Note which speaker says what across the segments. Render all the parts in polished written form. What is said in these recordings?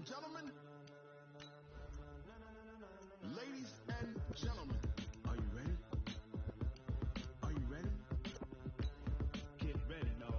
Speaker 1: and gentlemen, ladies and gentlemen, are you ready? Are you ready? Get ready, no.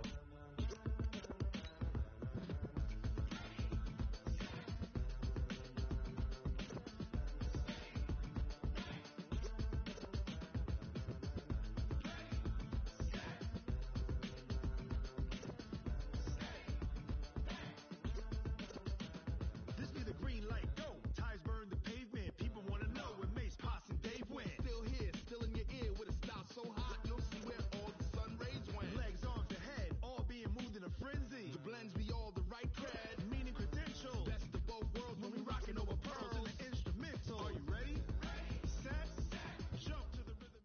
Speaker 1: This be the green light, go. Ties burn the pavement. People want to know where Mace, Potts, and Dave went. Still here, still in your ear with a style so hot, you'll see where all the sun rays went. Legs, arms, and head, all being moved in a frenzy. The blends be all the right cred, meaning credentials. Best of both worlds when we rocking over pearls in the instrumental. Are you ready? Set, jump to the rhythm.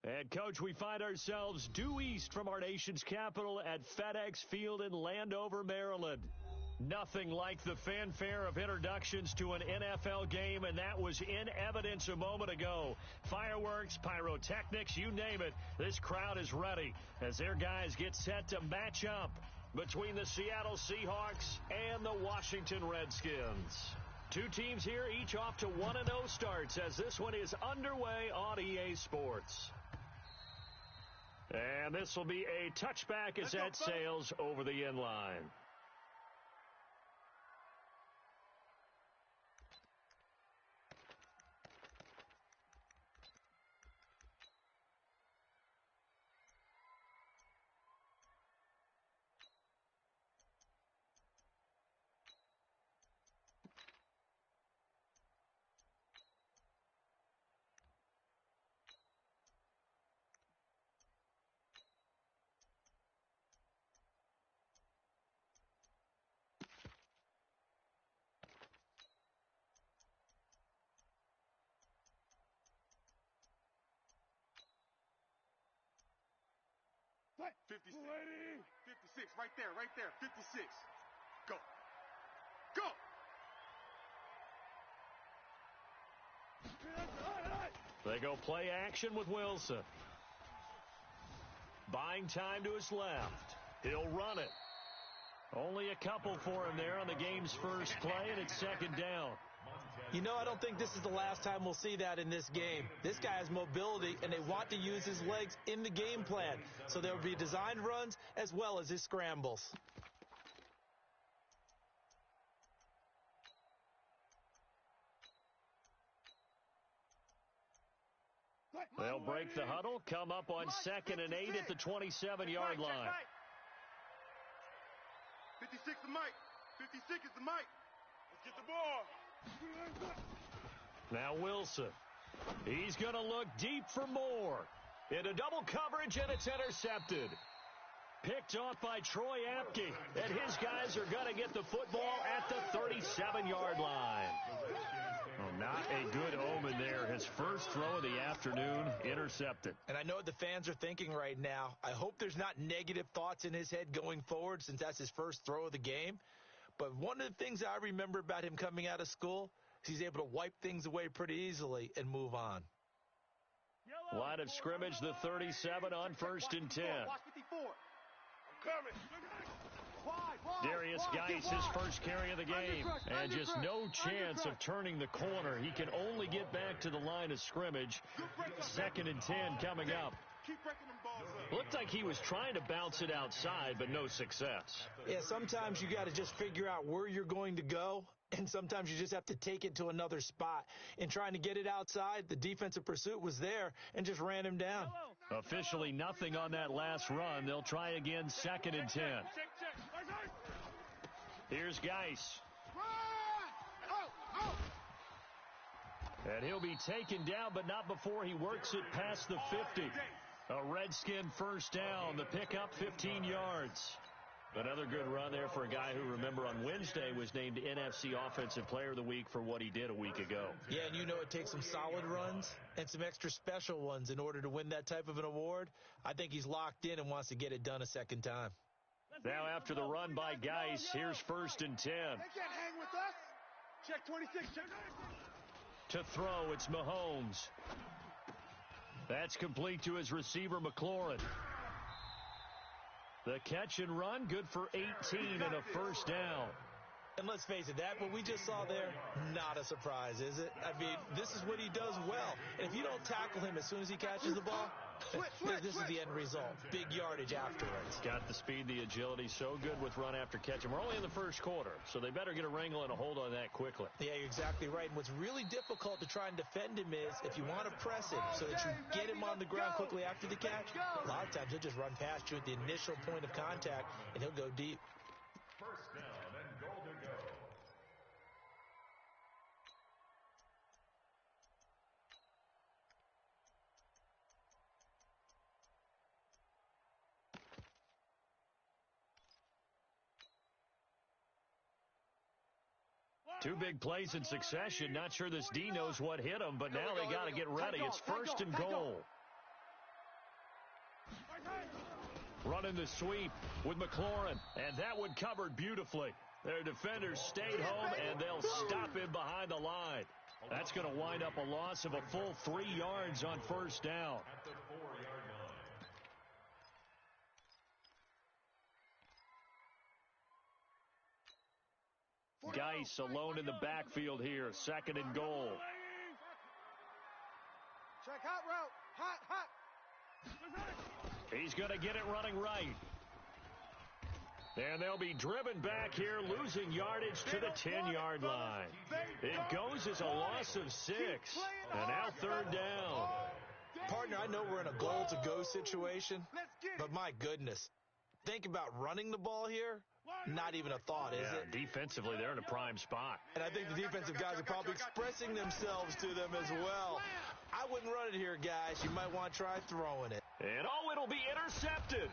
Speaker 2: And, Coach, we find ourselves due east from our nation's capital at FedEx Field in Landover, Maryland. Nothing like the fanfare of introductions to an NFL game, and that was in evidence a moment ago. Fireworks, pyrotechnics, you name it. This crowd is ready as their guys get set to match up between the Seattle Seahawks and the Washington Redskins. Two teams here, each off to 1-0 starts as this one is underway on EA Sports. And this will be a touchback as that sails over the end line.
Speaker 3: What? 56. 56, right there, 56. Go. Go!
Speaker 2: They go play action with Wilson. Buying time to his left. He'll run it. Only a couple for him there on the game's first play, and it's second down.
Speaker 4: You know, I don't think this is the last time we'll see that in this game. This guy has mobility, and they want to use his legs in the game plan. So there will be designed runs as well as his scrambles.
Speaker 2: They'll break the huddle, come up on 2nd and 8 at the 27-yard line.
Speaker 3: 56 is the mic. 56 is the mic. Let's get the ball.
Speaker 2: Now Wilson. He's going to look deep for more. Into double coverage, and it's intercepted. Picked off by Troy Apke, and his guys are going to get the football at the 37-yard line. Oh, not a good omen there. His first throw of the afternoon, intercepted.
Speaker 4: And I know what the fans are thinking right now. I hope there's not negative thoughts in his head going forward since that's his first throw of the game. But one of the things I remember about him coming out of school is he's able to wipe things away pretty easily and move on.
Speaker 2: Line of scrimmage, the 37 on 1st and 10.
Speaker 3: Watch 54. I'm coming.
Speaker 2: Darius Geis, his first carry of the game, and just no chance of turning the corner. He can only get back to the line of scrimmage. 2nd and 10 coming up.
Speaker 3: Keep breaking them balls up.
Speaker 2: Looked like he was trying to bounce it outside, but no success.
Speaker 4: Yeah, sometimes you got to just figure out where you're going to go, and sometimes you just have to take it to another spot. In trying to get it outside, the defensive pursuit was there and just ran him down.
Speaker 2: Officially nothing on that last run. They'll try again, 2nd and 10. Here's Geis. And he'll be taken down, but not before he works it past the 50. A Redskin first down. The pickup, 15 yards. Another good run there for a guy who, remember, on Wednesday was named NFC Offensive Player of the Week for what he did a week ago.
Speaker 4: Yeah, and you know it takes some solid runs and some extra special ones in order to win that type of an award. I think he's locked in and wants to get it done a second time.
Speaker 2: Now after the run by Geis, here's 1st and 10.
Speaker 3: They can't hang with us. Check 26. Check 26.
Speaker 2: To throw, it's Mahomes. That's complete to his receiver, McLaurin. The catch and run, good for 18 and a first down.
Speaker 4: And let's face it, that what we just saw there, not a surprise, is it? I mean, this is what he does well. And if you don't tackle him as soon as he catches the ball, this is the end result. Big yardage afterwards.
Speaker 2: Got the speed, the agility, so good with run after catch. And we're only in the first quarter, so they better get a wrangle and a hold on that quickly.
Speaker 4: Yeah, you're exactly right. And what's really difficult to try and defend him is if you want to press him so that you get him on the ground quickly after the catch, a lot of times he'll just run past you at the initial point of contact, and he'll go deep.
Speaker 1: First down and goal to go.
Speaker 2: Two big plays in succession. Not sure this D knows what hit him, but now they got to get ready. It's first and goal. Running the sweep with McLaurin, and that one covered beautifully. Their defenders stayed home, and they'll stop him behind the line. That's going to wind up a loss of a full 3 yards on first down.
Speaker 1: At the 4-yard line.
Speaker 2: Geis alone in the backfield here. Second and goal.
Speaker 3: Check hot route. Hot.
Speaker 2: He's going to get it running right. And they'll be driven back here, losing yardage to the 10-yard line. It goes as a loss of 6. And now third down.
Speaker 4: Partner, I know we're in a goal-to-go situation, but my goodness. Think about running the ball here. Not even a thought, is it?
Speaker 2: Defensively, they're in a prime spot.
Speaker 4: And I think the defensive guys are probably expressing themselves to them as well. I wouldn't run it here, guys. You might want to try throwing it.
Speaker 2: And it'll be intercepted.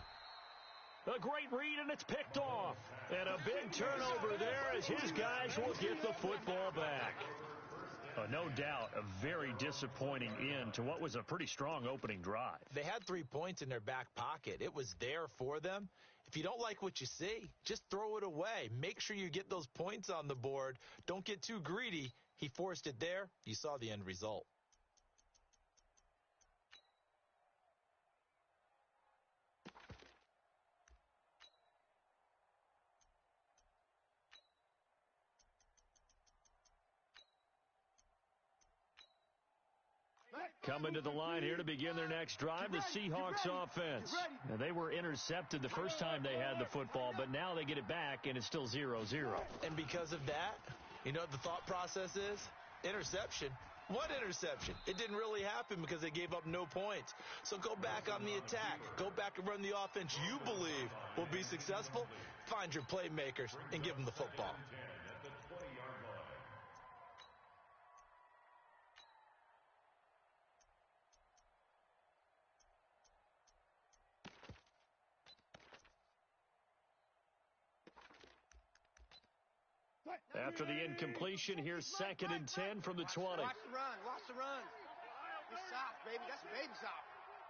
Speaker 2: A great read, and it's picked off. And a big turnover there as his guys will get the football back. No doubt, a very disappointing end to what was a pretty strong opening drive.
Speaker 4: They had 3 points in their back pocket. It was there for them. If you don't like what you see, just throw it away. Make sure you get those points on the board. Don't get too greedy. He forced it there. You saw the end result.
Speaker 2: Coming to the line here to begin their next drive, the Seahawks offense. Now, they were intercepted the first time they had the football, but now they get it back, and it's still 0-0.
Speaker 4: And because of that, you know what the thought process is? Interception. What interception? It didn't really happen because they gave up no points. So go back on the attack. Go back and run the offense you believe will be successful. Find your playmakers and give them the football.
Speaker 2: After the incompletion, here's second and 10 from the 20.
Speaker 3: Watch the run. It's soft, baby. That's baby soft.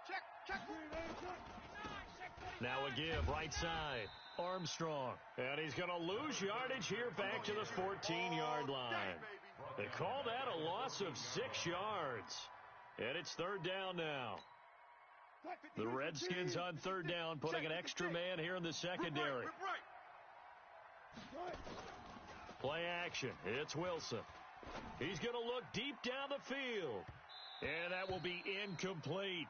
Speaker 3: Check.
Speaker 2: Now a give, right side. Armstrong. And he's going to lose yardage here back to the 14-yard line. They call that a loss of 6 yards. And it's third down now. The Redskins on third down, putting an extra man here in the secondary. Play action. It's Wilson. He's going to look deep down the field. And that will be incomplete.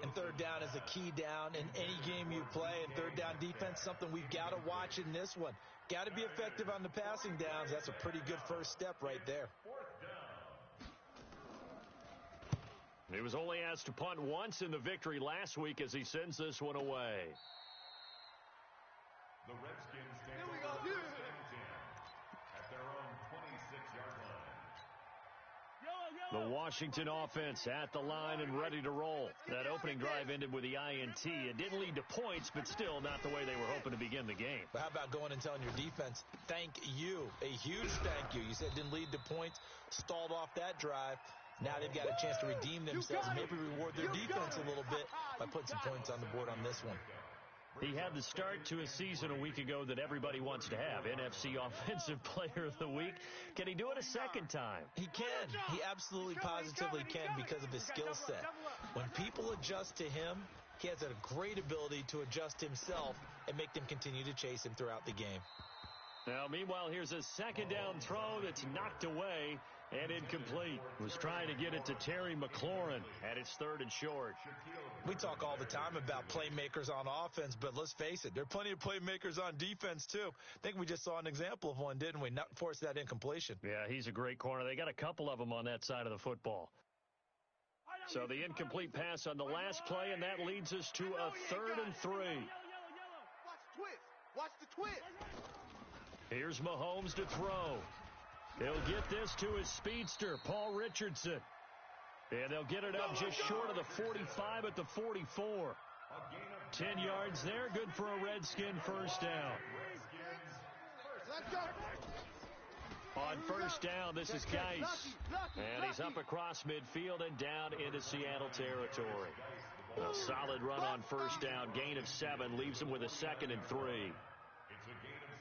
Speaker 4: And third down is a key down in any game you play. And third down defense, something we've got to watch in this one. Got to be effective on the passing downs. That's a pretty good first step right there.
Speaker 2: He was only asked to punt once in the victory last week as he sends this one away.
Speaker 1: The Redskins stand at their own 26-yard line.
Speaker 2: The Washington offense at the line and ready to roll. That opening drive ended with the INT. It didn't lead to points, but still not the way they were hoping to begin the game.
Speaker 4: But how about going and telling your defense, thank you, a huge thank you. You said it didn't lead to points, stalled off that drive. Now they've got a chance to redeem themselves and maybe reward their defense a little bit by putting some points on the board on this one.
Speaker 2: He had the start to a season a week ago that everybody wants to have, NFC Offensive Player of the Week. Can he do it a second time?
Speaker 4: He can. He absolutely positively can because of his skill set. When people adjust to him, he has a great ability to adjust himself and make them continue to chase him throughout the game.
Speaker 2: Now, meanwhile, here's a second down throw that's knocked away and incomplete. Was trying to get it to Terry McLaurin, and it's 3rd and short.
Speaker 4: We talk all the time about playmakers on offense, but let's face it, there are plenty of playmakers on defense, too. I think we just saw an example of one, didn't we? Not force that incompletion.
Speaker 2: Yeah, he's a great corner. They got a couple of them on that side of the football. So the incomplete pass on the last play, and that leads us to a 3rd and 3.
Speaker 3: Watch the twist.
Speaker 2: Here's Mahomes to throw. He'll get this to his speedster, Paul Richardson. And they'll get it up just short of the 45 at the 44. 10 yards there, good for a Redskin first down.
Speaker 3: Let's go.
Speaker 2: On first down, this is Geis. And he's up across midfield and down into Seattle territory. A solid run on first down, gain of 7, leaves him with a 2nd and 3.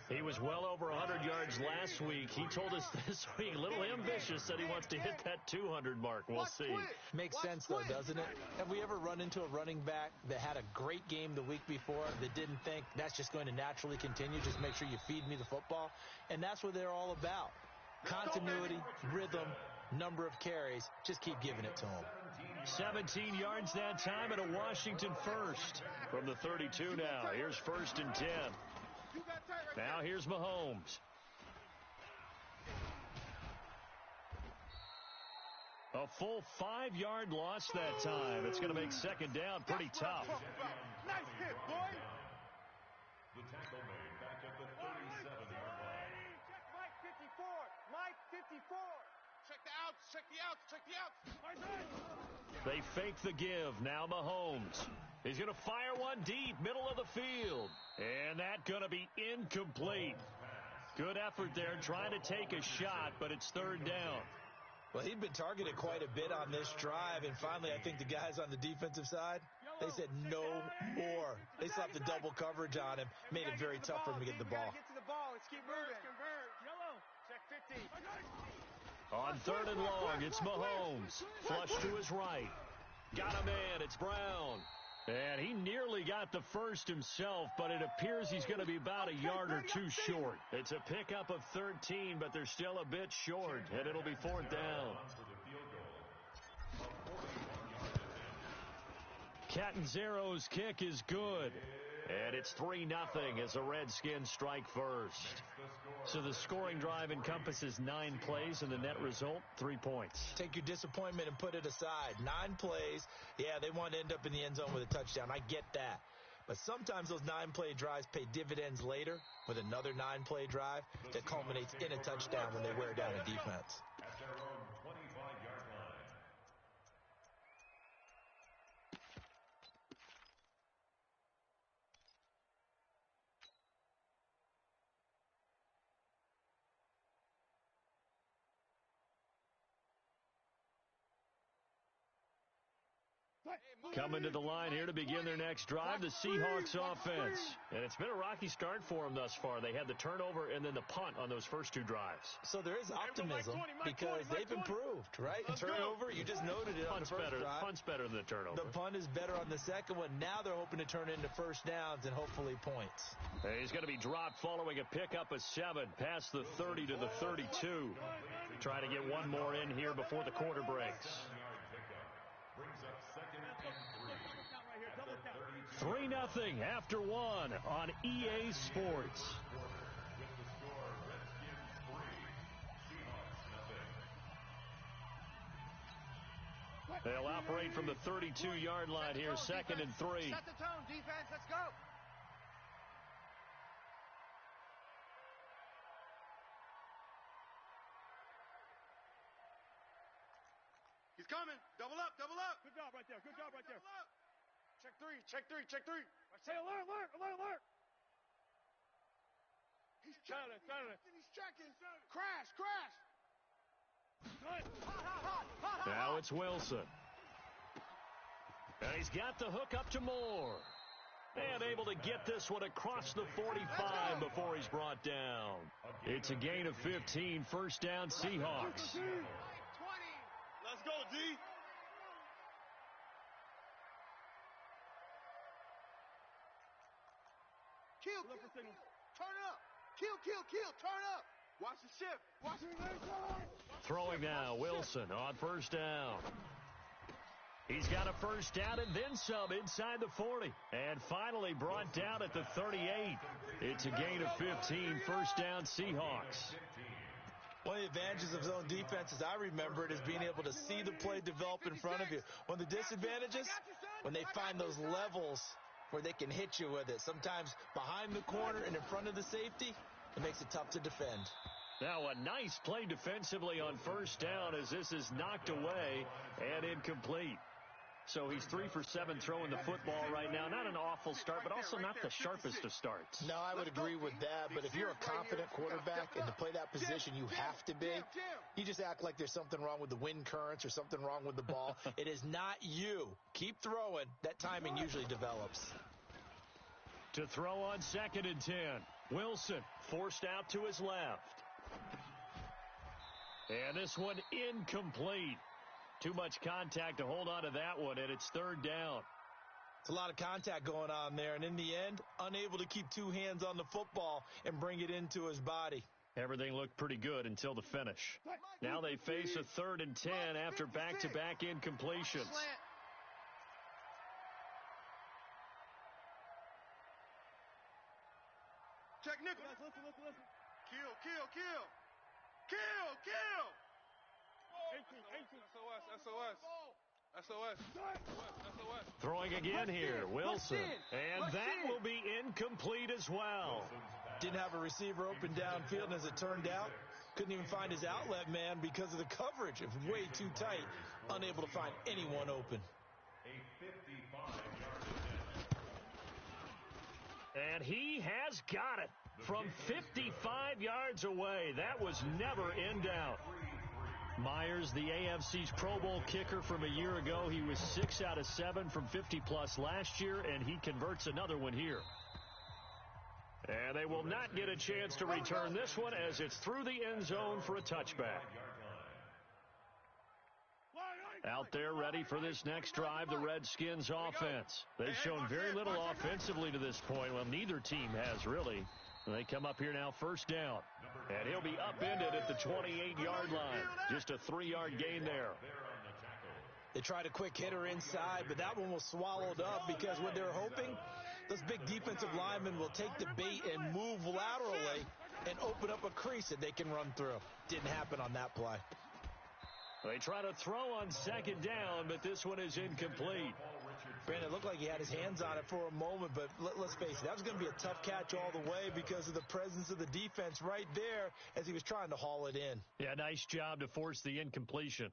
Speaker 2: He was well over 100 yards last week. He told us this week, a little ambitious, said he wants to hit that 200 mark. We'll see.
Speaker 4: Makes sense, though, doesn't it? Have we ever run into a running back that had a great game the week before that didn't think that's just going to naturally continue? Just make sure you feed me the football. And that's what they're all about. Continuity, rhythm, number of carries. Just keep giving it to them.
Speaker 2: 17 yards that time and a Washington first. From the 32 now. Here's 1st and 10. Now here's Mahomes. A full 5-yard loss that time. It's going to make 2nd down pretty tough.
Speaker 3: Nice hit, boy.
Speaker 1: The tackle made back at the 37-yard line.
Speaker 3: Check Mike 54. Mike 54. Check the outs. Check the outs. Check the outs.
Speaker 2: They fake the give. Now Mahomes. He's going to fire one deep, middle of the field. And that's going to be incomplete. Good effort there, trying to take a shot, but it's 3rd down.
Speaker 4: Well, he'd been targeted quite a bit on this drive, and finally I think the guys on the defensive side, they said no more. They slapped the double coverage on him, made it very tough for him to get the ball.
Speaker 3: Get to the ball. Let's keep moving. Convert. Yellow. Check 50.
Speaker 2: On 3rd and long, it's Mahomes. Flush to his right. Got a man, it's Brown. And he nearly got the first himself, but it appears he's going to be about a yard or 2 short. It's a pickup of 13, but they're still a bit short, and it'll be 4th down. Catanzaro's kick is good. And it's 3-0 as the Redskins strike first. So the scoring drive encompasses 9 plays, and the net result, 3 points.
Speaker 4: Take your disappointment and put it aside. 9 plays. Yeah, they want to end up in the end zone with a touchdown. I get that. But sometimes those 9-play drives pay dividends later with another 9-play drive that culminates in a touchdown when they wear down a defense.
Speaker 1: At their own 25-yard line.
Speaker 2: Coming to the line here to begin their next drive, the Seahawks offense. And it's been a rocky start for them thus far. They had the turnover and then the punt on those first 2 drives.
Speaker 4: So there is optimism because they've improved, right? Turnover, you just noted it on the first drive.
Speaker 2: Punt's better than the turnover.
Speaker 4: The punt is better on the second one. Now they're hoping to turn it into first downs and hopefully points.
Speaker 2: And he's going to be dropped following a pickup of 7 past the 30 to the 32. Trying to get one more in here before the quarter breaks.
Speaker 1: Brings up 2nd and
Speaker 2: 3-0
Speaker 1: 3.
Speaker 2: after 1 on EA Sports.
Speaker 1: With the score, Redskins 3, Seahawks 0.
Speaker 2: They'll operate from the 32-yard line here, 2nd and 3.
Speaker 3: Set the tone, defense. Let's go. He's coming. Double up, double up. Good job right there. Good job right there. Check 3, check 3, check 3. Say alert, alert, alert, alert. He's checking. He's checking. Crash, crash.
Speaker 2: Now it's Wilson. And he's got the hook up to Moore. And able to get this one across the 45 before he's brought down. It's a gain of 15, first down Seahawks.
Speaker 3: Let's go, D. Kill, turn up. Kill, turn up. Watch the shift. Watch the
Speaker 2: Throwing now, Wilson on first down. He's got a first down and then some inside the 40. And finally brought down at the 38. It's a gain of 15, first down Seahawks.
Speaker 4: One of the advantages of zone defense, as I remember it, is being able to see the play develop in front of you. One of the disadvantages, when they find those levels where they can hit you with it. Sometimes behind the corner and in front of the safety, it makes it tough to defend.
Speaker 2: Now a nice play defensively on first down as this is knocked away and incomplete. So he's 3 for 7 throwing the football right now. Not an awful start, but also not the sharpest of starts.
Speaker 4: No, I would agree with that. But if you're a confident quarterback and to play that position, you have to be. You just act like there's something wrong with the wind currents or something wrong with the ball. It is not you. Keep throwing. That timing usually develops.
Speaker 2: To throw on 2nd and 10. Wilson forced out to his left. And this one incomplete. Too much contact to hold on to that one, and it's 3rd down.
Speaker 4: It's a lot of contact going on there, and in the end, unable to keep 2 hands on the football and bring it into his body.
Speaker 2: Everything looked pretty good until the finish. Now they face a 3rd and 10 after back-to-back incompletions.
Speaker 3: Check nickel. Listen. Kill. 18. SOS.
Speaker 2: Throwing again here, Wilson. And that will be incomplete as well.
Speaker 4: Didn't have a receiver open downfield, and as it turned out, couldn't even find his outlet man because of the coverage. It was way too tight, unable to find anyone open.
Speaker 2: And he has got it from 55 yards away. That was never in doubt. Myers, the AFC's Pro Bowl kicker from a year ago. He was 6 out of 7 from 50-plus last year, and he converts another one here. And they will not get a chance to return this one as it's through the end zone for a touchback. Out there ready for this next drive, the Redskins offense. They've shown very little offensively to this point. Well, neither team has really. They come up here now, first down. And he'll be upended at the 28-yard line. Just a 3-yard gain there.
Speaker 4: They tried a quick hitter inside, but that one was swallowed up because what they're hoping, those big defensive linemen will take the bait and move laterally and open up a crease that they can run through. Didn't happen on that play.
Speaker 2: They try to throw on 2nd down, but this one is incomplete.
Speaker 4: Brandon, it looked like he had his hands on it for a moment, but let's face it, that was going to be a tough catch all the way because of the presence of the defense right there as he was trying to haul it in.
Speaker 2: Yeah, nice job to force the incompletion.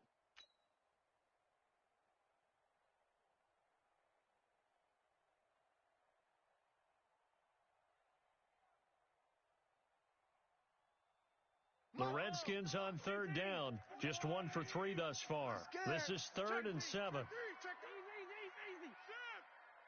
Speaker 2: The Redskins on 3rd down, just 1 for 3 thus far. This is 3rd and 7.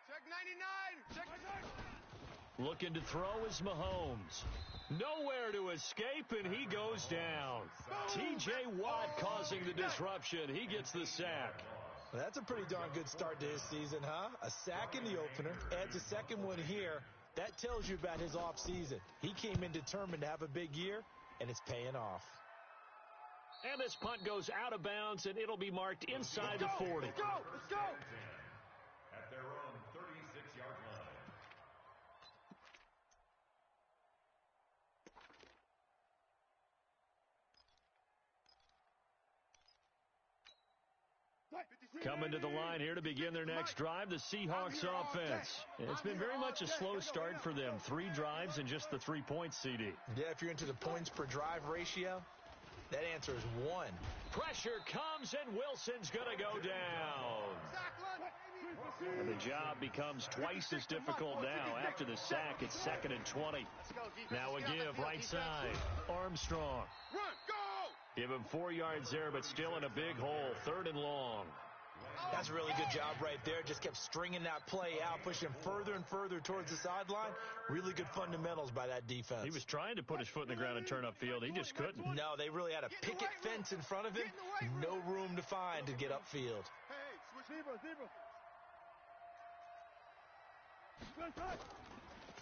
Speaker 3: Check 99.
Speaker 2: Looking to throw is Mahomes. Nowhere to escape, and he goes down. T.J. Watt causing the disruption. He gets the sack.
Speaker 4: Well, that's a pretty darn good start to his season, huh? A sack in the opener, adds a second one here. That tells you about his offseason. He came in determined to have a big year, and it's paying off.
Speaker 2: And this punt goes out of bounds, and it'll be marked inside the 40.
Speaker 3: Let's go.
Speaker 1: At their own 36-yard line.
Speaker 2: Coming to the line here to begin their next drive, the Seahawks offense. It's been very much a slow start for them. 3 drives and just the 3 points, CD.
Speaker 4: Yeah, if you're into the points per drive ratio, that answer is 1.
Speaker 2: Pressure comes, and Wilson's going to go down. And the job becomes twice as difficult now. After the sack, it's 2nd and 20. Now a give right side. Armstrong.
Speaker 3: Run, go!
Speaker 2: Give him 4 yards there, but still in a big hole. 3rd and long.
Speaker 4: That's a really good job right there. Just kept stringing that play out, pushing him further and further towards the sideline. Really good fundamentals by that defense.
Speaker 2: He was trying to put his foot in the ground and turn upfield. He just couldn't.
Speaker 4: No, they really had a picket fence in front of him. No room to find to get upfield.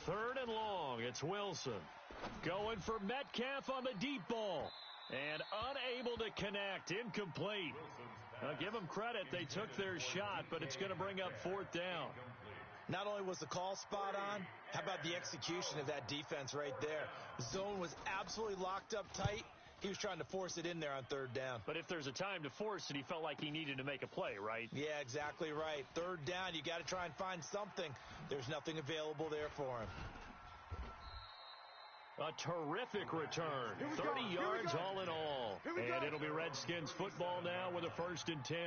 Speaker 2: Third and long. It's Wilson. Going for Metcalf on the deep ball. And unable to connect. Incomplete. Now, give them credit. They took their shot, but it's going to bring up fourth down.
Speaker 4: Not only was the call spot on, how about the execution of that defense right there? The zone was absolutely locked up tight. He was trying to force it in there on third down.
Speaker 2: But if there's a time to force it, he felt like he needed to make a play, right?
Speaker 4: Yeah, exactly right. Third down, you got to try and find something. There's nothing available there for him.
Speaker 2: A terrific return. 30 yards all in all. And it'll be Redskins football now with a 1st and 10.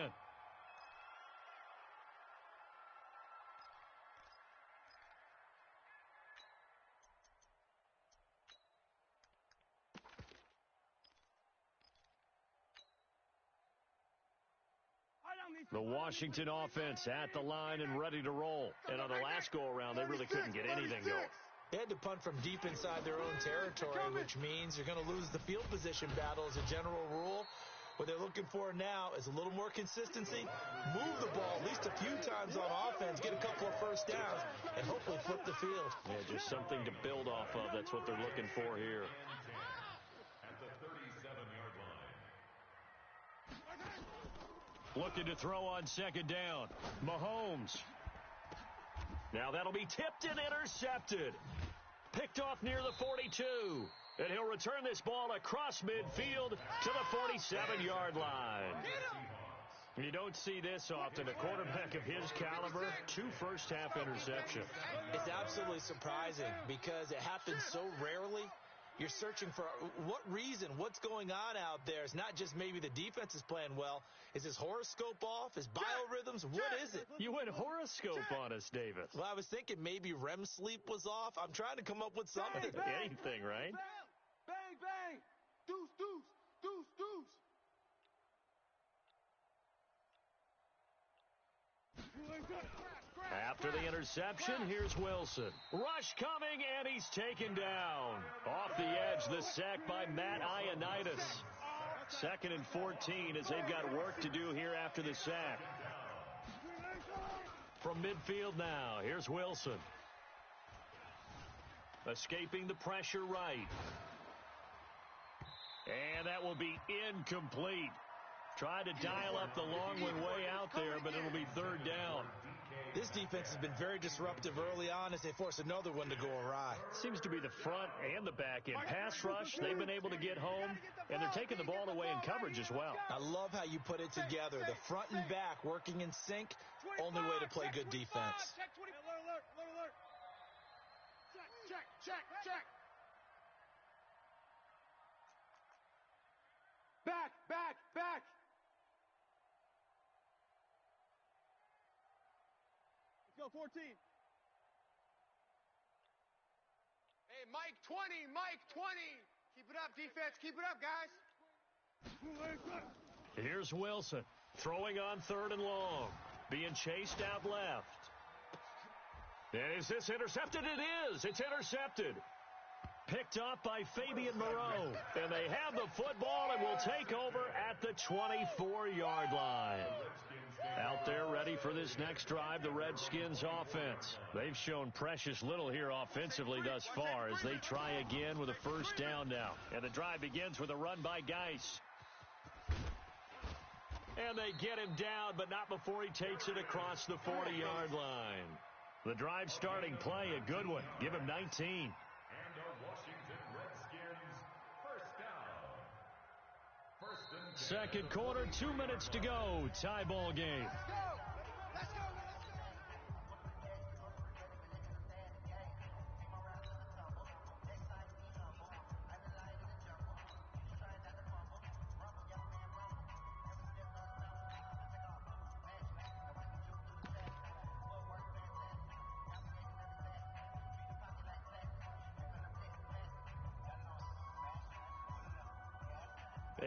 Speaker 2: The Washington offense at the line and ready to roll. And on the last go-around, they really couldn't get anything going.
Speaker 4: They had to punt from deep inside their own territory, which means you're going to lose the field position battle as a general rule. What they're looking for now is a little more consistency, move the ball at least a few times on offense, get a couple of first downs, and hopefully flip the field.
Speaker 2: Yeah, just something to build off of. That's what they're looking for here.
Speaker 1: At the 37-yard line.
Speaker 2: Looking to throw on second down. Mahomes. Now that'll be tipped and intercepted. Picked off near the 42. And he'll return this ball across midfield to the 47-yard line. You don't see this often. A quarterback of his caliber, 2 first-half interceptions.
Speaker 4: It's absolutely surprising because it happens so rarely. You're searching for what reason, what's going on out there. It's not just maybe the defense is playing well. Is his horoscope off? His biorhythms? What is it?
Speaker 2: You went horoscope on us, Davis.
Speaker 4: Well, I was thinking maybe REM sleep was off. I'm trying to come up with something.
Speaker 2: Anything, right?
Speaker 3: Bang, bang. Deuce, deuce, deuce, deuce.
Speaker 2: After the interception, here's Wilson. Rush coming, and he's taken down. Off the edge, the sack by Matt Ioannidis. 2nd and 14 as they've got work to do here after the sack. From midfield now, here's Wilson. Escaping the pressure right. And that will be incomplete. Tried to dial up the long one way out there, but it'll be third down.
Speaker 4: This defense has been very disruptive early on as they force another one to go awry.
Speaker 2: Seems to be the front and the back end. Pass rush, they've been able to get home, and they're taking the ball away in coverage as well.
Speaker 4: I love how you put it together. The front and back working in sync, only way to play good defense.
Speaker 3: Check, 20. Alert, alert. Check. Back. Let's go, 14. Hey, Mike 20. Keep it up, defense. Keep it up, guys.
Speaker 2: Here's Wilson throwing on 3rd and long. Being chased out left. And is this intercepted? It is. It's intercepted. Picked up by Fabian Moreau. And they have the football and will take over at the 24-yard line. Out there ready for this next drive, the Redskins offense. They've shown precious little here offensively thus far as they try again with a first down now. And the drive begins with a run by Geis. And they get him down, but not before he takes it across the 40-yard line. The drive starting play, a good one. Give him 19.
Speaker 1: And our Washington Redskins first down. First and 10.
Speaker 2: Second quarter, 2 minutes to go. Tie ball game.
Speaker 3: Let's go.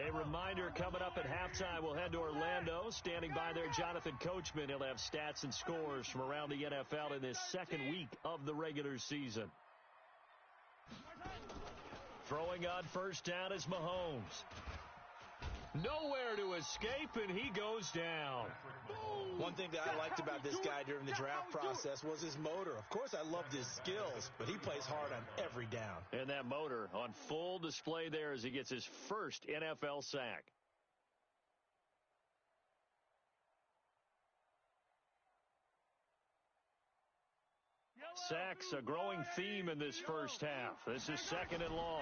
Speaker 2: A reminder, coming up at halftime, we'll head to Orlando. Standing by there, Jonathan Coachman. He'll have stats and scores from around the NFL in this second week of the regular season. Throwing on first down is Mahomes. Nowhere to escape, and he goes down.
Speaker 4: One thing that I liked about this guy during the draft process was his motor. Of course, I loved his skills, but he plays hard on every down.
Speaker 2: And that motor on full display there as he gets his first NFL sack. Sacks, a growing theme in this first half. This is second and long.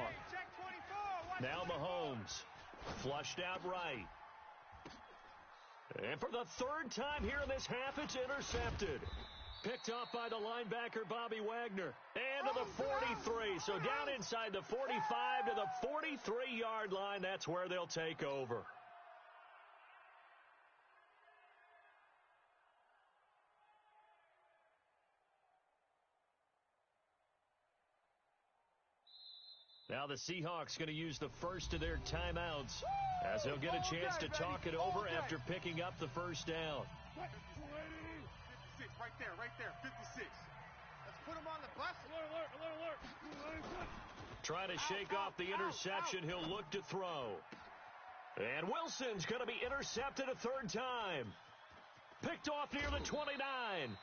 Speaker 2: Now Mahomes, flushed out right. And for the third time here in this half, it's intercepted. Picked off by the linebacker, Bobby Wagner. And to the 43. So down inside the 45 to the 43-yard line. That's where they'll take over. Now the Seahawks going to use the first of their timeouts as they'll get a chance to talk it over after picking up the first down.
Speaker 3: 56, right there, 56. Let's put him on the bus. Alert.
Speaker 2: Trying to shake off the interception. He'll look to throw. And Wilson's going to be intercepted a third time. Picked off near the 29.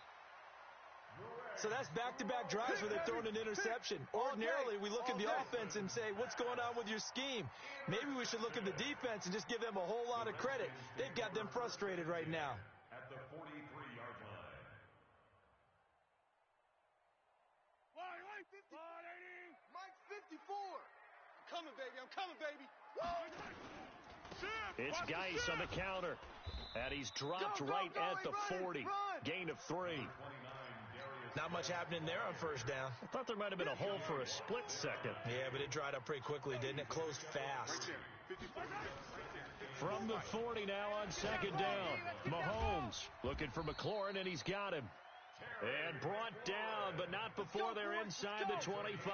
Speaker 4: So that's back-to-back drives where they've thrown an interception. Ordinarily, we look at the offense and say, what's going on with your scheme? Maybe we should look at the defense and just give them a whole lot of credit. They've got them frustrated right now.
Speaker 1: At the 43-yard line.
Speaker 3: Mike's 54. I'm coming, baby.
Speaker 2: It's Geis on the counter. And he's dropped right at the 40. Gain of 3.
Speaker 4: Not much happening there on first down.
Speaker 2: I thought there might have been a hole for a split second.
Speaker 4: Yeah, but it dried up pretty quickly, didn't it? Closed fast.
Speaker 2: From the 40 now on second down. Mahomes looking for McLaurin, and he's got him. And brought down, but not before they're inside the 25.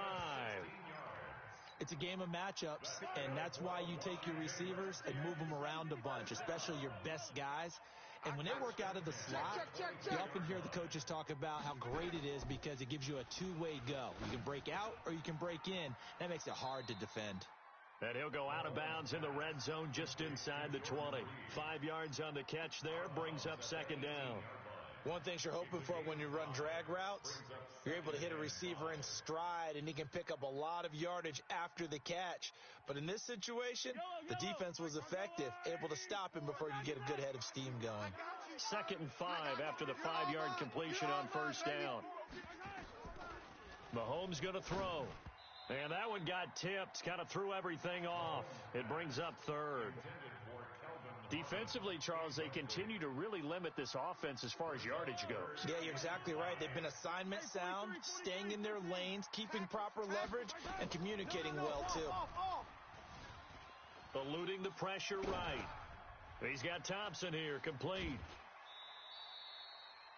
Speaker 4: It's a game of matchups, and that's why you take your receivers and move them around a bunch, especially your best guys. And when they work out of the slot, you often hear the coaches talk about how great it is because it gives you a two-way go. You can break out or you can break in. That makes it hard to defend.
Speaker 2: And he'll go out of bounds in the red zone just inside the 20. 5 yards on the catch there, brings up second down.
Speaker 4: One thing you're hoping for when you run drag routes, you're able to hit a receiver in stride, and he can pick up a lot of yardage after the catch. But in this situation, the defense was effective, able to stop him before you get a good head of steam going.
Speaker 2: 2nd and 5 after the 5-yard completion on first down. Mahomes going to throw. And that one got tipped, kind of threw everything off. It brings up third. Defensively, Charles, they continue to really limit this offense as far as yardage goes.
Speaker 4: Yeah, you're exactly right. They've been assignment sound, staying in their lanes, keeping proper leverage, and communicating well, too.
Speaker 2: Eluding the pressure right. He's got Thompson here, complete.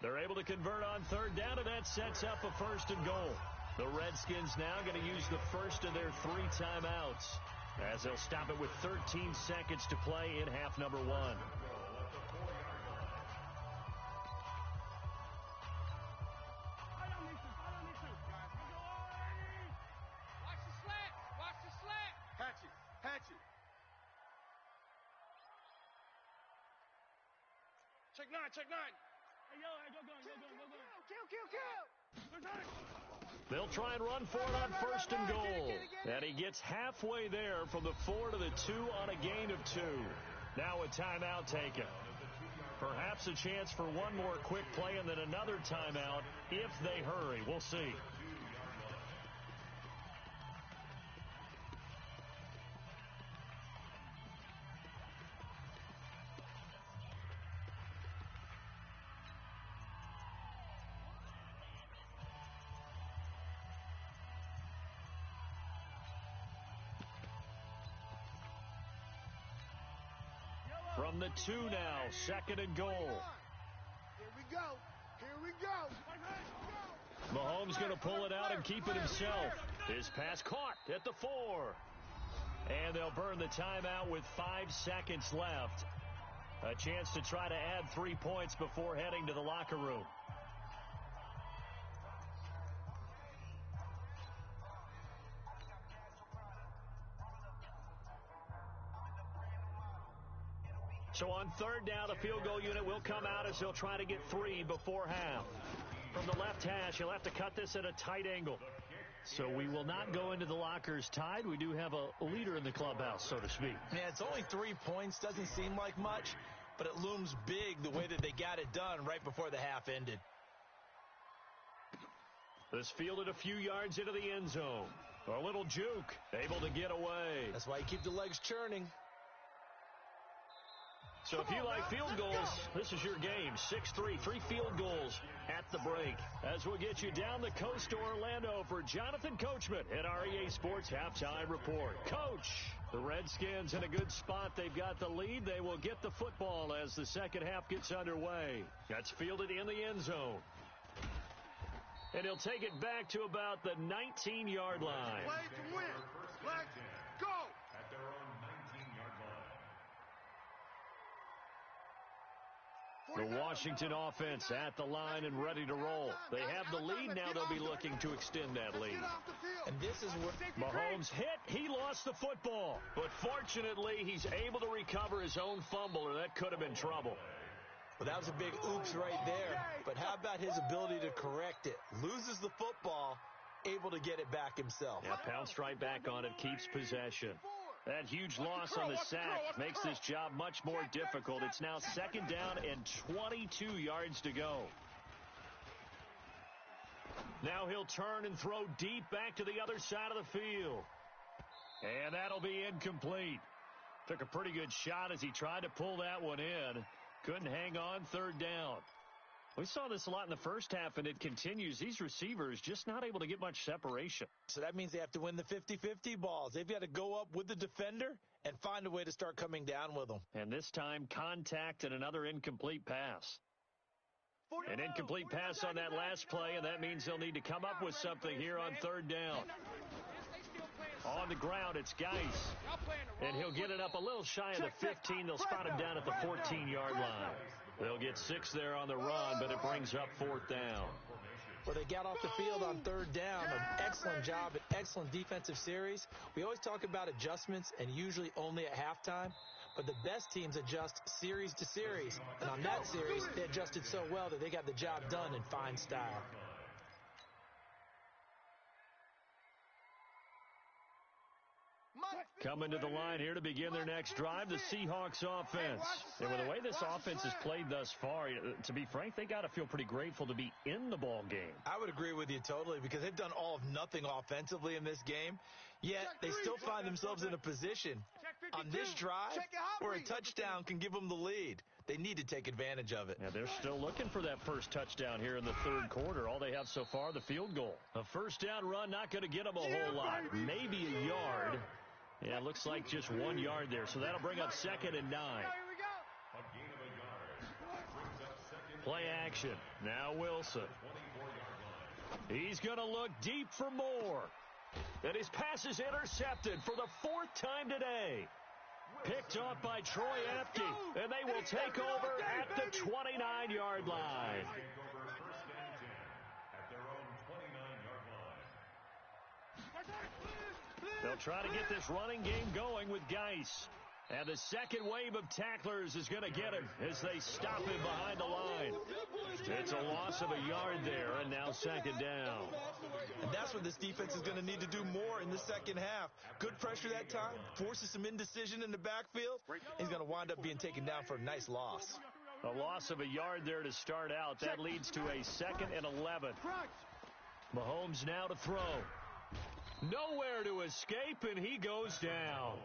Speaker 2: They're able to convert on third down, and that sets up a 1st and goal. The Redskins now going to use the first of their 3 timeouts, as they'll stop it with 13 seconds to play in half number 1.
Speaker 3: Watch the slant. Patch it. Check 9. Hey, yo, go.
Speaker 2: They'll try and run for it on 1st and goal. And he gets halfway there from the 4 to the 2 on a gain of 2. Now a timeout taken. Perhaps a chance for one more quick play and then another timeout if they hurry. We'll see. From the 2 now, 2nd and goal.
Speaker 3: Here we go.
Speaker 2: Mahomes going to pull it out and keep it himself. His pass caught at the 4. And they'll burn the timeout with 5 seconds left. A chance to try to add 3 points before heading to the locker room. So on third down, the field goal unit will come out as they'll try to get 3 before half. From the left hash, he'll have to cut this at a tight angle. So we will not go into the lockers tied. We do have a leader in the clubhouse, so to speak.
Speaker 4: Yeah, it's only 3 points. Doesn't seem like much, but it looms big the way that they got it done right before the half ended.
Speaker 2: This fielded a few yards into the end zone. A little juke, able to get away.
Speaker 4: That's why you keep the legs churning.
Speaker 2: So if you like field goals, this is your game. 6-3, 3 field goals at the break. As we'll get you down the coast to Orlando for Jonathan Coachman at our EA Sports Halftime Report. Coach, the Redskins in a good spot. They've got the lead. They will get the football as the second half gets underway. That's fielded in the end zone. And he'll take it back to about the 19-yard line.
Speaker 3: Play to win. Let's go.
Speaker 1: At their own 19-yard line.
Speaker 2: The Washington offense at the line and ready to roll. They have the lead. Now they'll be looking to extend that lead.
Speaker 4: And this is what
Speaker 2: Mahomes hit. He lost the football. But fortunately, he's able to recover his own fumble, or that could have been trouble.
Speaker 4: Well, that was a big oops right there. But how about his ability to correct it? Loses the football, able to get it back himself.
Speaker 2: Yeah, pounced right back on it, keeps possession. That huge loss on the sack makes this job much more difficult. It's now second down and 22 yards to go. Now he'll turn and throw deep back to the other side of the field. And that'll be incomplete. Took a pretty good shot as he tried to pull that one in. Couldn't hang on, third down. We saw this a lot in the first half, and it continues. These receivers just not able to get much separation.
Speaker 4: So that means they have to win the 50-50 balls. They've got to go up with the defender and find a way to start coming down with them.
Speaker 2: And this time, contact and another incomplete pass. An incomplete pass on that last play, and that means they'll need to come up with something here on third down. On the ground, it's Geis. And he'll get it up a little shy of the 15. They'll spot him down at the 14-yard line. They'll get 6 there on the run, but it brings up fourth down.
Speaker 4: Well, they got off the field on third down. An excellent job, an excellent defensive series. We always talk about adjustments, and usually only at halftime. But the best teams adjust series to series. And on that series, they adjusted so well that they got the job done in fine style.
Speaker 2: Coming to the line here to begin their next drive, the Seahawks offense. And with the way this offense has played thus far, to be frank, they got to feel pretty grateful to be in the ball game.
Speaker 4: I would agree with you totally because they've done all of nothing offensively in this game, yet they still find themselves in a position on this drive where a touchdown can give them the lead. They need to take advantage of it.
Speaker 2: Yeah, they're still looking for that first touchdown here in the third quarter. All they have so far, the field goal. A first down run, not going to get them a whole lot. Maybe a yard. Yeah, it looks like just 1 yard there. So that'll bring up second and 9. Play action. Now Wilson. He's going to look deep for more. And his pass is intercepted for the 4th time today. Picked off by Troy Apke. And they will take over at the 29-yard line. They'll try to get this running game going with Geis. And the second wave of tacklers is going to get him as they stop him behind the line. It's a loss of a yard there, and now second down.
Speaker 4: And that's what this defense is going to need to do more in the second half. Good pressure that time, forces some indecision in the backfield. He's going to wind up being taken down for a nice loss.
Speaker 2: A loss of a yard there to start out. That leads to a 2nd and 11. Mahomes now to throw. Nowhere to escape, and he goes down.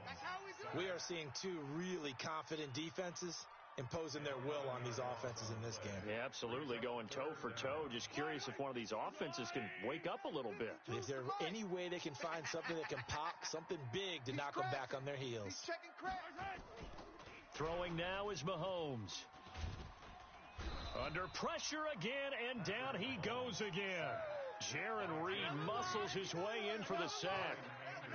Speaker 4: We are seeing 2 really confident defenses imposing their will on these offenses in this game.
Speaker 2: Yeah, absolutely, going toe for toe. Just curious if one of these offenses can wake up a little bit.
Speaker 4: If there's any way they can find something that can pop, something big to knock them back on their heels.
Speaker 2: Throwing now is Mahomes. Under pressure again, and down he goes again. Jaron Reed muscles his way in for the sack.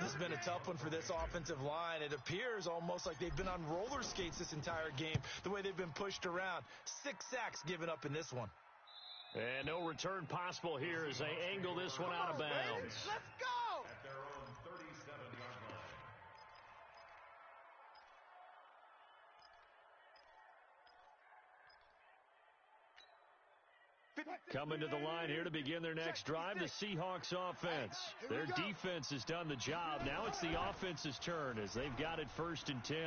Speaker 4: This has been a tough one for this offensive line. It appears almost like they've been on roller skates this entire game, the way they've been pushed around. 6 sacks given up in this one.
Speaker 2: And no return possible here as they angle this one out of bounds.
Speaker 3: Let's go!
Speaker 1: At their own 37-yard line.
Speaker 2: Coming to the line here to begin their next drive, the Seahawks offense. Their defense has done the job. Now it's the offense's turn as they've got it 1st and 10.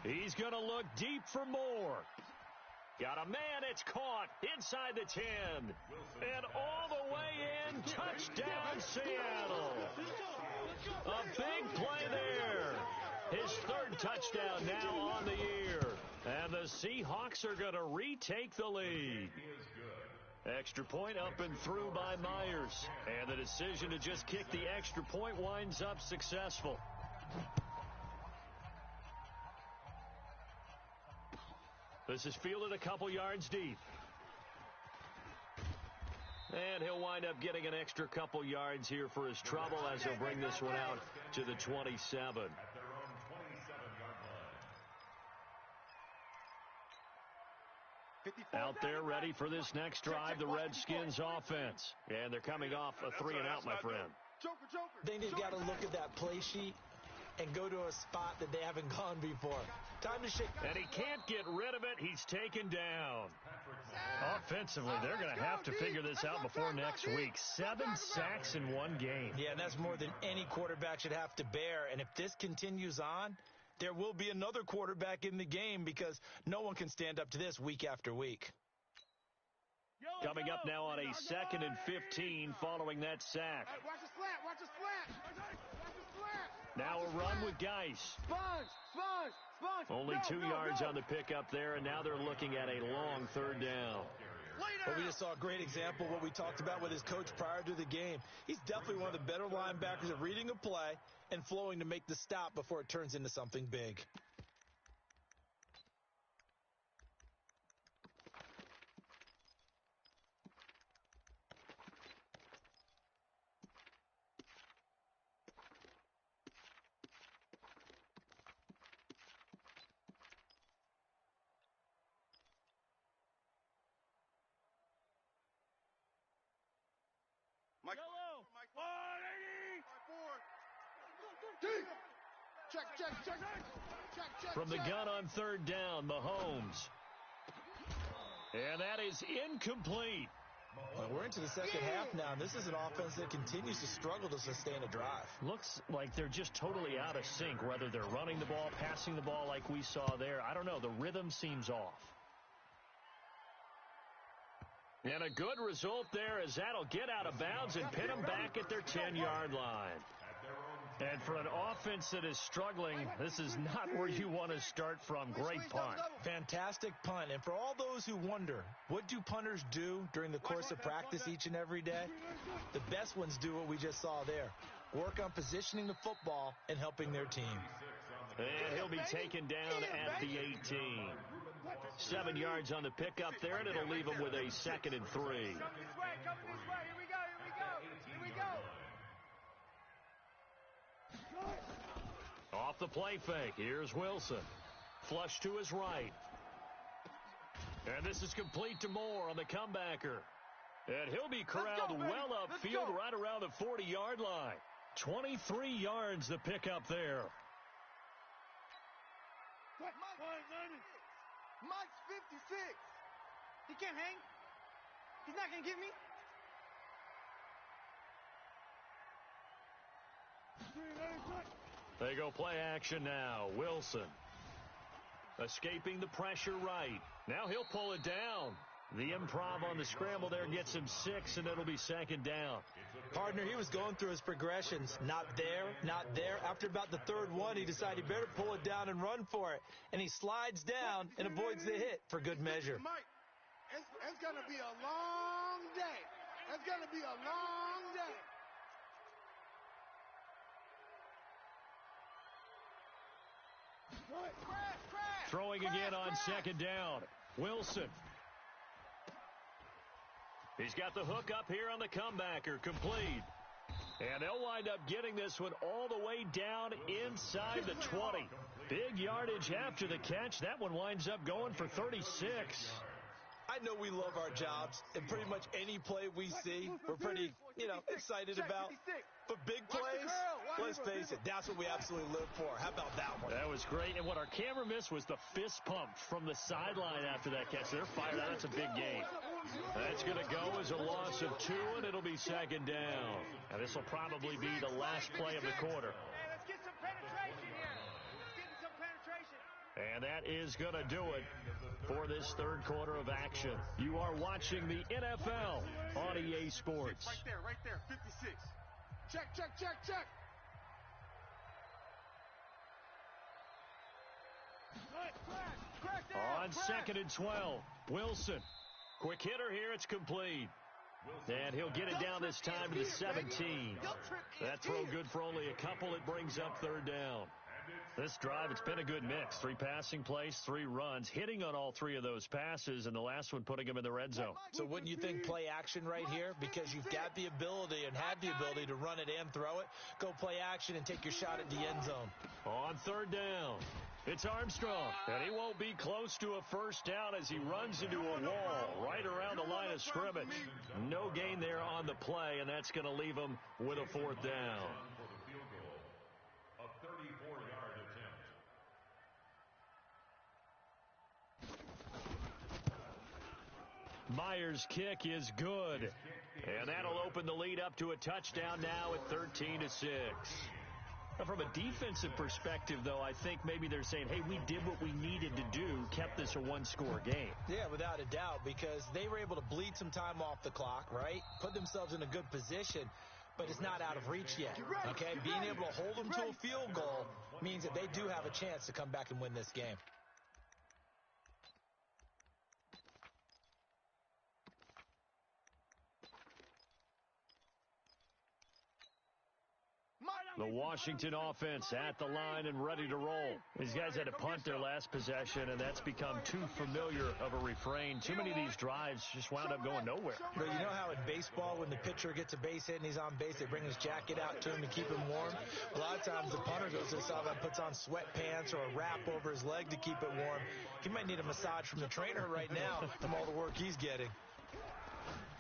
Speaker 2: He's going to look deep for more. Got a man, it's caught inside the 10. And all the way in, touchdown Seattle. A big play there. His 3rd touchdown now on the year. And the Seahawks are going to retake the lead. Extra point up and through by Myers. And the decision to just kick the extra point winds up successful. This is fielded a couple yards deep. And he'll wind up getting an extra couple yards here for his trouble as he'll bring this one out to the 27. Out there ready for this next drive, the Redskins offense. And they're coming off a 3-and-out, my friend.
Speaker 4: They just got to look at that play sheet and go to a spot that they haven't gone before. Time to shake.
Speaker 2: And he can't get rid of it. He's taken down. Offensively, they're going to have to figure this out before next week. 7 sacks in one game.
Speaker 4: Yeah, and that's more than any quarterback should have to bear. And if this continues on, there will be another quarterback in the game because no one can stand up to this week after week.
Speaker 2: Coming up now on a 2nd and 15 following that sack.
Speaker 3: Watch the slant, watch the slant. Watch the slant.
Speaker 2: Now a run with Geis.
Speaker 3: Sponge.
Speaker 2: Only 2 yards on the pickup there, and now they're looking at a long 3rd down.
Speaker 4: Well, we just saw a great example of what we talked about with his coach prior to the game. He's definitely one of the better linebackers at reading a play and flowing to make the stop before it turns into something big.
Speaker 3: Mike. Yellow. Mike. 180. Check.
Speaker 2: From the gun on 3rd down, Mahomes. And that is incomplete.
Speaker 4: Well, we're into the second half now, and this is an offense that continues to struggle to sustain a drive.
Speaker 2: Looks like they're just totally out of sync, whether they're running the ball, passing the ball like we saw there. I don't know. The rhythm seems off. And a good result there as that'll get out of bounds and pin them back at their 10-yard line. And for an offense that is struggling, this is not where you want to start from. Great punt.
Speaker 4: Fantastic punt. And for all those who wonder, what do punters do during the course of practice each and every day? The best ones do what we just saw there. Work on positioning the football and helping their team.
Speaker 2: And he'll be taken down at the 18. 7 yards on the pickup there, and it'll leave him with a 2nd and 3.
Speaker 3: Come this way. Here we go.
Speaker 2: Off the play fake, here's Wilson. Flush to his right. And this is complete to Moore on the comebacker. And he'll be corralled well upfield right around the 40-yard line. 23 yards the pickup there.
Speaker 3: Mike's 56. He can't hang. He's not going to get me.
Speaker 2: They go play action now. Wilson escaping the pressure right. Now he'll pull it down. The improv on the scramble there gets him 6, and it'll be 2nd down.
Speaker 4: Partner, he was going through his progressions. Not there. After about the 3rd one, he decided he better pull it down and run for it. And he slides down and avoids the hit for good measure.
Speaker 3: Mike, it's going to be a long day. It's going to be a long day.
Speaker 2: Throwing again on 2nd down. Wilson. He's got the hook up here on the comebacker. Complete. And they'll wind up getting this one all the way down inside the 20. Big yardage after the catch. That one winds up going for 36.
Speaker 4: I know we love our jobs, and pretty much any play we see, we're pretty, excited about. But big plays, let's face it, that's what we absolutely live for. How about that one?
Speaker 2: That was great. And what our camera missed was the fist pump from the sideline after that catch. They're fired out. That's a big gain. That's going to go as a loss of 2, and it'll be second down. Now, this will probably be the last play of the quarter.
Speaker 3: Hey, let's get some penetration here. Let's get some penetration.
Speaker 2: And that is going to do it for this third quarter of action. You are watching the NFL on EA Sports.
Speaker 3: Right there, 56. Check.
Speaker 2: On 2nd and 12, Wilson. Quick hitter here, it's complete. And he'll get it down this time to the 17. That throw good for only a couple. It brings up third down. This drive, it's been a good mix. 3 passing plays, 3 runs, hitting on all 3 of those passes, and the last one putting him in the red zone.
Speaker 4: So wouldn't you think play action right here? Because you've got the ability and had the ability to run it and throw it. Go play action and take your shot at the end zone.
Speaker 2: On third down, it's Armstrong, and he won't be close to a first down as he runs into a wall right around the line of scrimmage. No gain there on the play, and that's going to leave him with a fourth down. Myers' kick is good, and that'll open the lead up to a touchdown now at 13-6. Now, from a defensive perspective, though, I think maybe they're saying, hey, we did what we needed to do, kept this a one-score game.
Speaker 4: Yeah, without a doubt, because they were able to bleed some time off the clock, right? Put themselves in a good position, but it's not out of reach yet, okay? Being able to hold them to a field goal means that they do have a chance to come back and win this game.
Speaker 2: The Washington offense at the line and ready to roll. These guys had to punt their last possession, and that's become too familiar of a refrain. Too many of these drives just wound up going nowhere.
Speaker 4: But you know how in baseball, when the pitcher gets a base hit and he's on base, they bring his jacket out to him to keep him warm? A lot of times the punter goes to the sideline, puts on sweatpants or a wrap over his leg to keep it warm. He might need a massage from the trainer right now from all the work he's getting.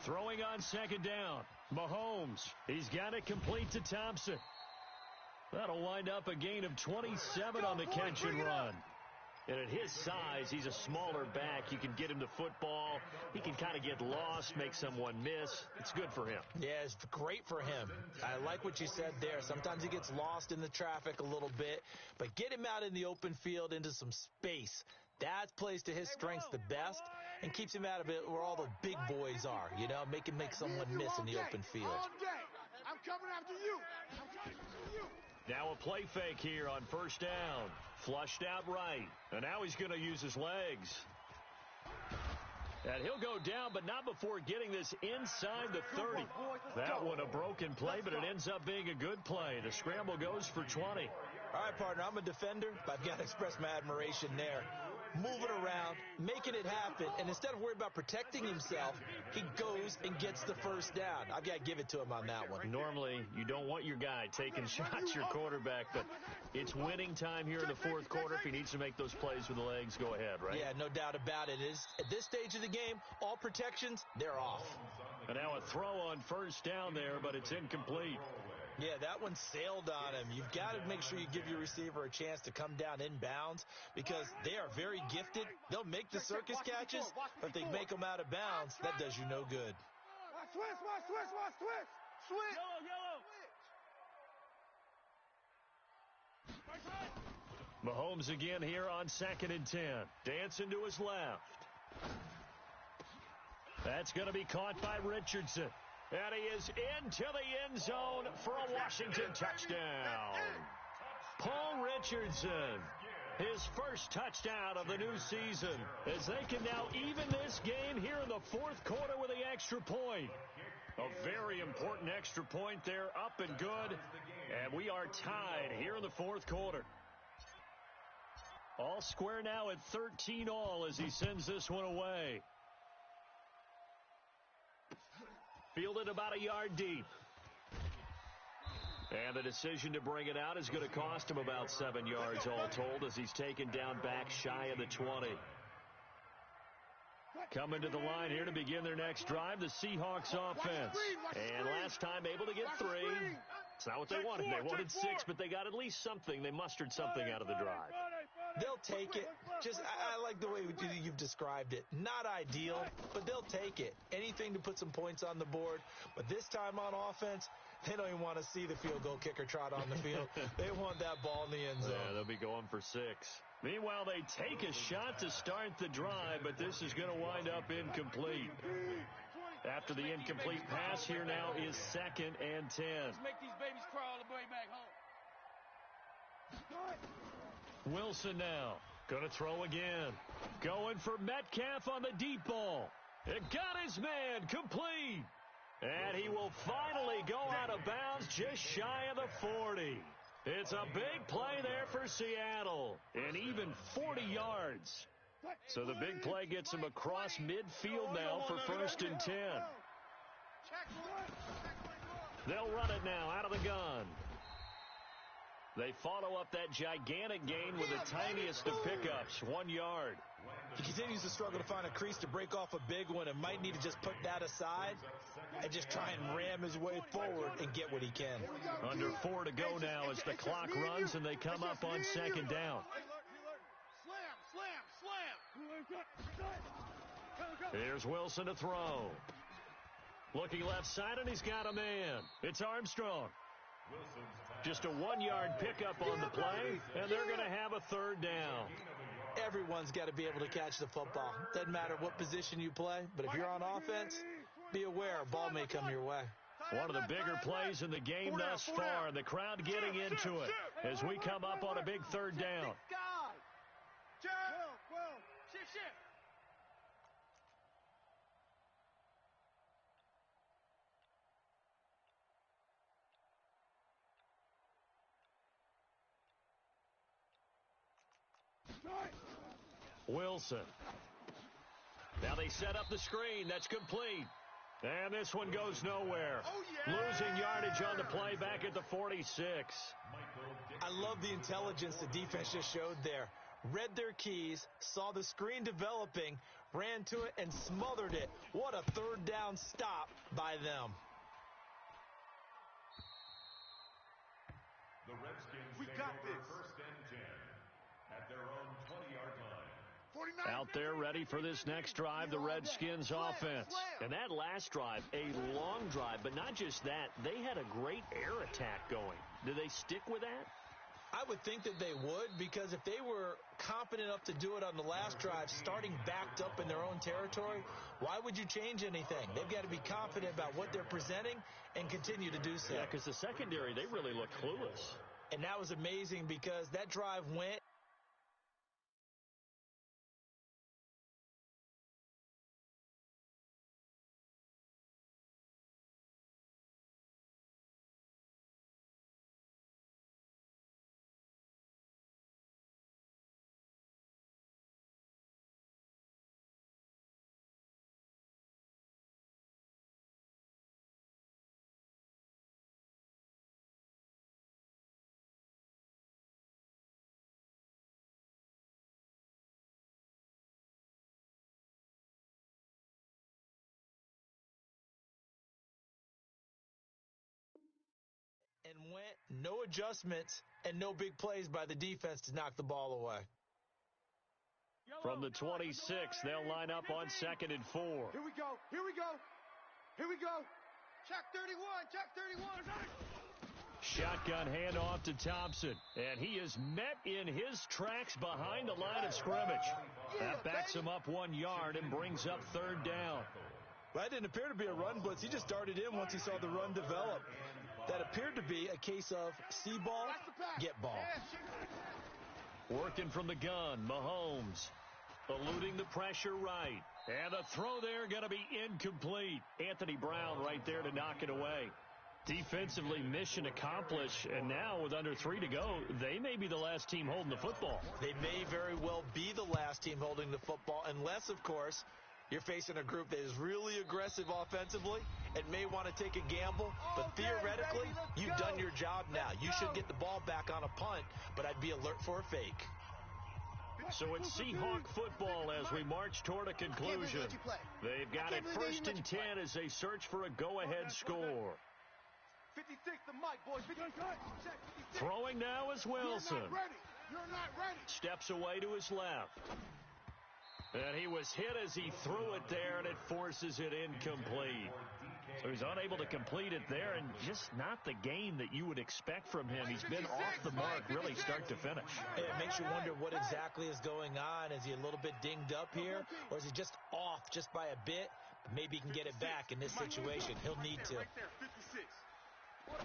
Speaker 2: Throwing on second down, Mahomes. He's got it complete to Thompson. That'll wind up a gain of 27 on the catch and run. And at his size, he's a smaller back. You can get him to football. He can kind of get lost, make someone miss. It's good for him.
Speaker 4: Yeah, it's great for him. I like what you said there. Sometimes he gets lost in the traffic a little bit, but get him out in the open field into some space. That plays to his strengths the best and keeps him out of it where all the big boys are, make him make someone miss in the open field.
Speaker 3: I'm coming after you.
Speaker 2: Now a play fake here on first down. Flushed out right. And now he's going to use his legs. And he'll go down, but not before getting this inside the 30. That one a broken play, but it ends up being a good play. The scramble goes for 20.
Speaker 4: All right, partner, I'm a defender, but I've got to express my admiration there. Moving around, making it happen, and instead of worrying about protecting himself, he goes and gets the first down. I've got to give it to him on that one.
Speaker 2: Normally, you don't want your guy taking shots, your quarterback, but it's winning time here in the fourth quarter. If he needs to make those plays with the legs, go ahead, right?
Speaker 4: Yeah, no doubt about it. At this stage of the game, all protections, they're off.
Speaker 2: And now a throw on first down there, but it's incomplete.
Speaker 4: Yeah, that one sailed on him. You've got to make sure you give your receiver a chance to come down inbounds because they are very gifted. They'll make the circus catches, but if they make them out of bounds, that does you no good.
Speaker 3: Watch switch. Yellow.
Speaker 2: Mahomes again here on 2nd and 10. Dancing to his left. That's going to be caught by Richardson. And he is into the end zone for a Washington touchdown. Paul Richardson, his first touchdown of the new season, as they can now even this game here in the fourth quarter with the extra point. A very important extra point there, up and good. And we are tied here in the fourth quarter. All square now at 13-all as he sends this one away. Fielded about a yard deep. And the decision to bring it out is going to cost him about 7 yards all told as he's taken down back shy of the 20. Coming to the line here to begin their next drive, the Seahawks offense. And last time able to get 3. It's not what they wanted. They wanted 6, but they got at least something. They mustered something out of the drive.
Speaker 4: They'll take it. I like the way you've described it. Not ideal, but they'll take it. Anything to put some points on the board. But this time on offense, they don't even want to see the field goal kicker trot on the field. They want that ball in the end zone.
Speaker 2: Yeah, they'll be going for 6. Meanwhile, they take a shot to start the drive, but this is going to wind up incomplete. After the incomplete pass, here now is 2nd and 10.
Speaker 3: Let's make these babies crawl all the way back home.
Speaker 2: Wilson now. Going to throw again. Going for Metcalf on the deep ball. It got his man complete. And he will finally go out of bounds just shy of the 40. It's a big play there for Seattle. And even 40 yards. So the big play gets him across midfield now for 1st and 10. They'll run it now out of the gun. They follow up that gigantic gain with the tiniest of pickups, 1 yard.
Speaker 4: He continues to struggle to find a crease to break off a big one and might need to just put that aside and just try and ram his way forward and get what he can.
Speaker 2: Under 4 to go now as the clock runs and they come up on 2nd down. Here's Wilson to throw. Looking left side, and he's got a man. It's Armstrong. Just a 1-yard pickup on the play, and they're going to have a 3rd down.
Speaker 4: Everyone's got to be able to catch the football. Doesn't matter what position you play, but if you're on offense, be aware a ball may come your way.
Speaker 2: One of the bigger plays in the game thus far, and the crowd getting into it as we come up on a big 3rd down. Wilson. Now they set up the screen. That's complete. And this one goes nowhere. Losing yardage on the play back at the 46.
Speaker 4: I love the intelligence the defense just showed there. Read their keys, saw the screen developing, ran to it, and smothered it. What a 3rd down stop by them.
Speaker 1: The Redskins take over 1st and 10 at their own 20-yard line.
Speaker 2: Out there ready for this next drive, the Redskins offense. And that last drive, a long drive, but not just that, they had a great air attack going. Do they stick with that?
Speaker 4: I would think that they would, because if they were confident enough to do it on the last drive, starting backed up in their own territory, why would you change anything? They've got to be confident about what they're presenting and continue to do so.
Speaker 2: Yeah, because the secondary, they really look clueless.
Speaker 4: And that was amazing because that drive went. And went, no adjustments and no big plays by the defense to knock the ball away.
Speaker 2: From the 26, they'll line up on 2nd and 4.
Speaker 3: Here we go. Here we go. Here we go. Check 31. Check 31.
Speaker 2: Shotgun handoff to Thompson. And he is met in his tracks behind the line of scrimmage. That backs him up 1 yard and brings up 3rd down.
Speaker 4: Well, that didn't appear to be a run blitz. He just darted in once he saw the run develop. That appeared to be a case of see ball, get ball.
Speaker 2: Working from the gun, Mahomes. Eluding the pressure right. And the throw there going to be incomplete. Anthony Brown right there to knock it away. Defensively, mission accomplished. And now with under 3 to go, they may be the last team holding the football.
Speaker 4: They may very well be the last team holding the football, unless, of course, You're facing a group that is really aggressive offensively and may want to take a gamble, but theoretically, you've done your job now. You should get the ball back on a punt, but I'd be alert for a fake.
Speaker 2: So it's Seahawk football as we march toward a conclusion. They've got it 1st and 10 as they search for a go-ahead score.
Speaker 3: 56, the mic, boys. 56.
Speaker 2: Throwing now is Wilson.
Speaker 3: You're not ready.
Speaker 2: Steps away to his left. And he was hit as he threw it there, and it forces it incomplete. So he's unable to complete it there, and just not the game that you would expect from him. He's been off the mark really start to finish.
Speaker 4: It makes you wonder what exactly is going on. Is he a little bit dinged up here, or is he just off just by a bit? Maybe he can get it back in this situation. He'll need to.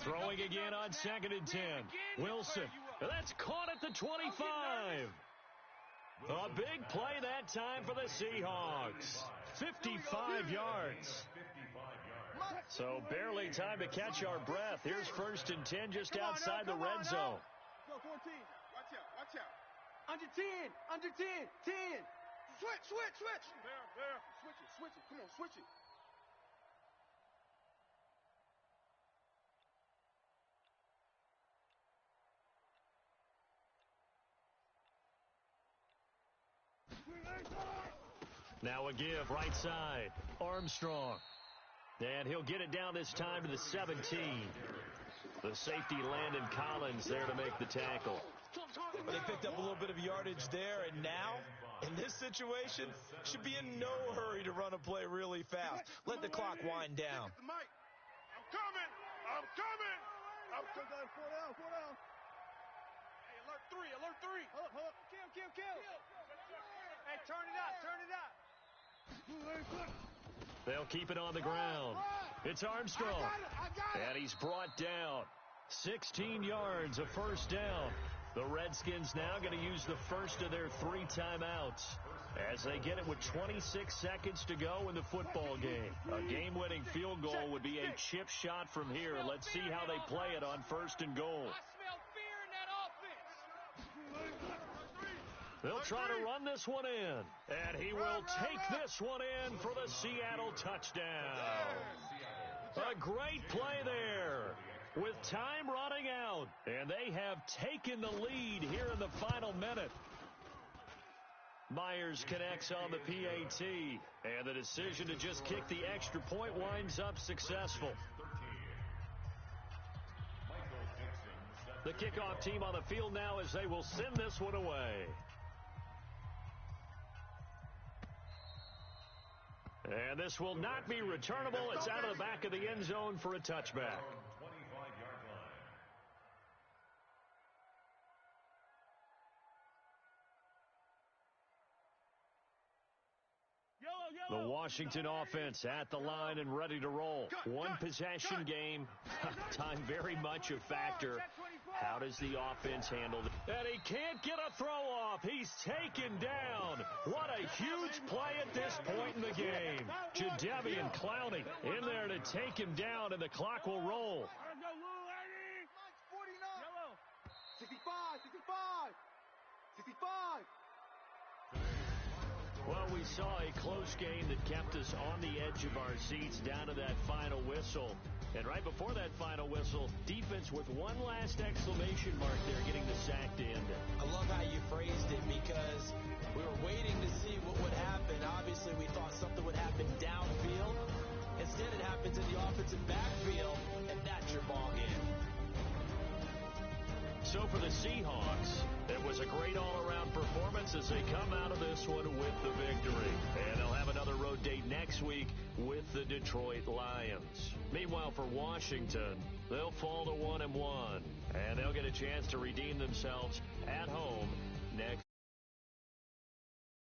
Speaker 2: Throwing again on 2nd and 10. Wilson, that's caught at the 25. A big play that time for the Seahawks. 55 yards. So barely time to catch our breath. Here's 1st and 10 just outside the red zone.
Speaker 3: Go 14. Watch out. Under 10. 10. Switch. There. Switch it. Come on, switch it.
Speaker 2: Now a give, right side. Armstrong. And he'll get it down this time to the 17. The safety, Landon Collins, there to make the tackle.
Speaker 4: But they picked up a little bit of yardage there, and now, in this situation, should be in no hurry to run a play really fast. Let the clock wind down.
Speaker 3: I'm coming. Four down. Hey, alert 3. Hold up. Kill. Hey, turn it out.
Speaker 2: They'll keep it on the ground. It's Armstrong.
Speaker 3: I got it.
Speaker 2: And he's brought down. 16 yards, a first down. The Redskins now going to use the first of their 3 timeouts as they get it with 26 seconds to go in the football game. A game-winning field goal would be a chip shot from here. Let's see how they play it on 1st and goal.
Speaker 3: I smell fear in that offense.
Speaker 2: They'll try to run this one in. And he will take this one in for the Seattle touchdown. A great play there with time running out. And they have taken the lead here in the final minute. Myers connects on the PAT. And the decision to just kick the extra point winds up successful. The kickoff team on the field now as they will send this one away. And this will not be returnable. It's out of the back of the end zone for a touchback. The Washington offense at the line and ready to roll. One possession game. Time very much a factor. How does the offense handle it? And he can't get a throw off. He's taken down. What a huge play at this point in the game. Jadeveon Clowney in there to take him down, and the clock will roll.
Speaker 3: 65.
Speaker 2: Well, we saw a close game that kept us on the edge of our seats down to that final whistle. And right before that final whistle, defense with one last exclamation mark there getting the sack to end it.
Speaker 4: I love how you phrased it because we were waiting to see what would happen. Obviously, we thought something would happen downfield. Instead, it happens in the offensive backfield, and that's your ball game.
Speaker 2: So for the Seahawks, it was a great all-around performance as they come out of this one with the victory. And they'll have another road date next week with the Detroit Lions. Meanwhile, for Washington, they'll fall to 1-1, and they'll get a chance to redeem themselves at home